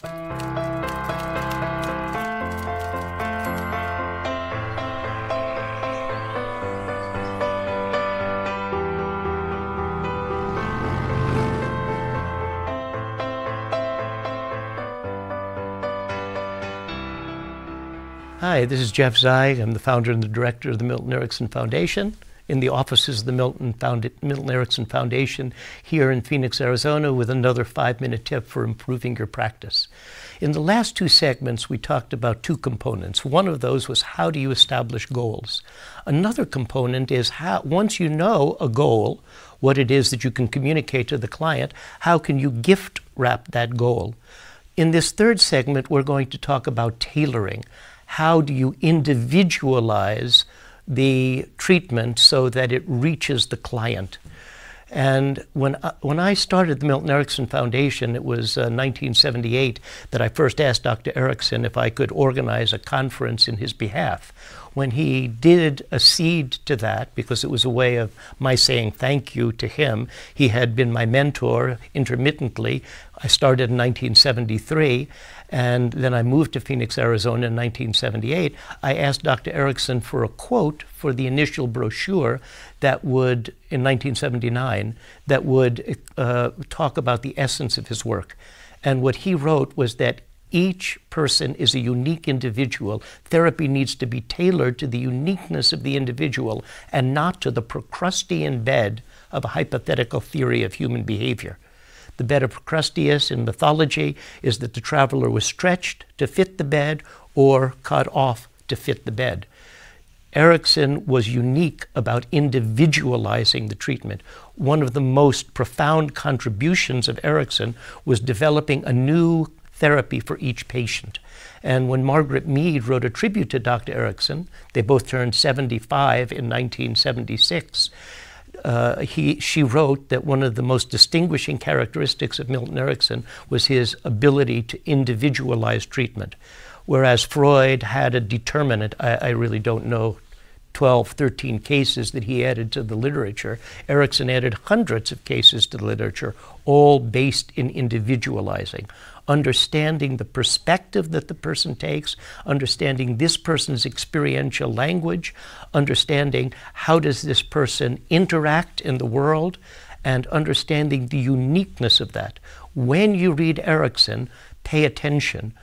Hi, this is Jeff Zeig. I'm the founder and the director of the Milton Erickson Foundation in the offices of the Milton Erickson Foundation here in Phoenix, Arizona, with another 5-minute tip for improving your practice. In the last 2 segments, we talked about 2 components. One of those was how do you establish goals? Another component is how, once you know a goal, what it is that you can communicate to the client, how can you gift wrap that goal? In this 3rd segment, we're going to talk about tailoring. How do you individualize the treatment so that it reaches the client? And when I started the Milton Erickson Foundation, it was 1978 that I first asked Dr. Erickson if I could organize a conference in his behalf. When he did accede to that, because it was a way of my saying thank you to him, he had been my mentor intermittently. I started in 1973, and then I moved to Phoenix, Arizona in 1978. I asked Dr. Erickson for a quote for the initial brochure that would, in 1979, that would talk about the essence of his work. And what he wrote was that each person is a unique individual. Therapy needs to be tailored to the uniqueness of the individual and not to the Procrustean bed of a hypothetical theory of human behavior. The bed of Procrusteus in mythology is that the traveler was stretched to fit the bed or cut off to fit the bed. Erickson was unique about individualizing the treatment. One of the most profound contributions of Erickson was developing a new therapy for each patient. And when Margaret Mead wrote a tribute to Dr. Erickson, they both turned 75 in 1976, she wrote that one of the most distinguishing characteristics of Milton Erickson was his ability to individualize treatment. Whereas Freud had a determinant, I really don't know, 12, 13 cases that he added to the literature. Erickson added hundreds of cases to the literature, all based in individualizing. Understanding the perspective that the person takes, understanding this person's experiential language, understanding how does this person interact in the world, and understanding the uniqueness of that. When you read Erickson, pay attention.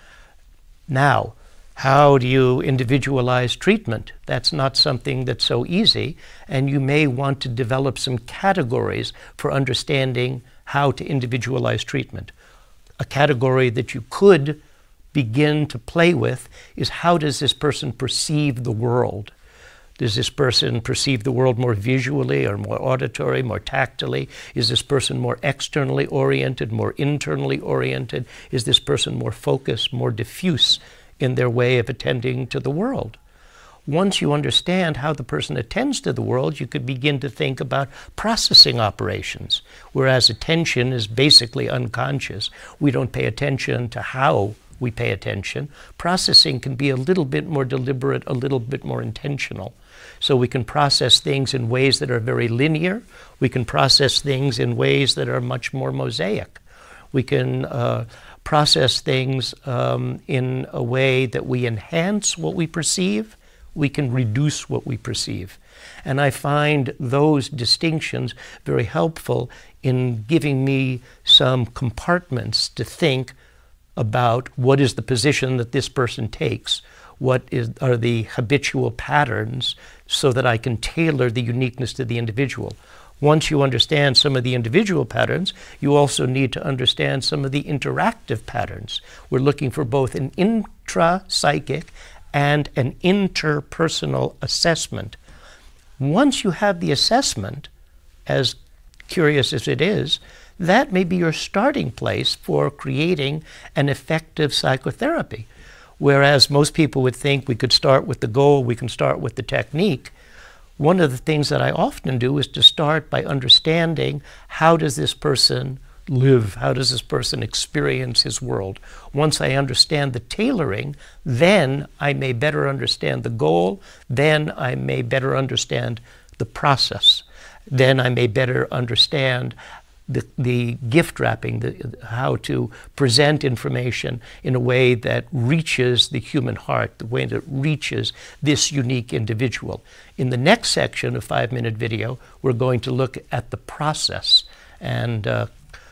Now, how do you individualize treatment? That's not something that's so easy, and you may want to develop some categories for understanding how to individualize treatment. A category that you could begin to play with is how does this person perceive the world? Does this person perceive the world more visually or more auditory, more tactily? Is this person more externally oriented, more internally oriented? Is this person more focused, more diffuse in their way of attending to the world? Once you understand how the person attends to the world, you could begin to think about processing operations. Whereas attention is basically unconscious. We don't pay attention to how we pay attention. Processing can be a little bit more deliberate, a little bit more intentional. So we can process things in ways that are very linear. We can process things in ways that are much more mosaic. We can process things in a way that we enhance what we perceive. We can reduce what we perceive. And I find those distinctions very helpful in giving me some compartments to think about what is the position that this person takes, what are the habitual patterns, so that I can tailor the uniqueness to the individual. Once you understand some of the individual patterns, you also need to understand some of the interactive patterns. We're looking for both an intra-psychic and an interpersonal assessment. Once you have the assessment, as curious as it is, that may be your starting place for creating an effective psychotherapy. Whereas most people would think we could start with the goal, we can start with the technique. One of the things that I often do is to start by understanding how does this person live, how does this person experience his world. Once I understand the tailoring, then I may better understand the goal, then I may better understand the process, then I may better understand the gift wrapping, how to present information in a way that reaches the human heart, the way that reaches this unique individual. In the next section of 5-minute video, we're going to look at the process and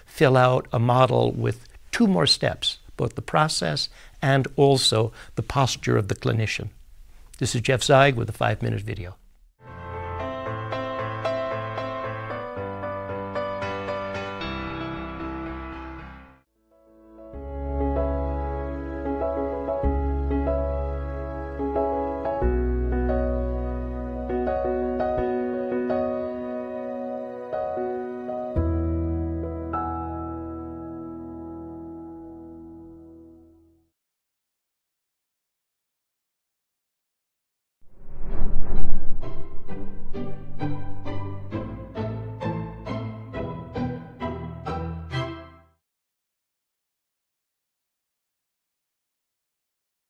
fill out a model with 2 more steps, both the process and also the posture of the clinician. This is Jeff Zeig with a 5-minute video.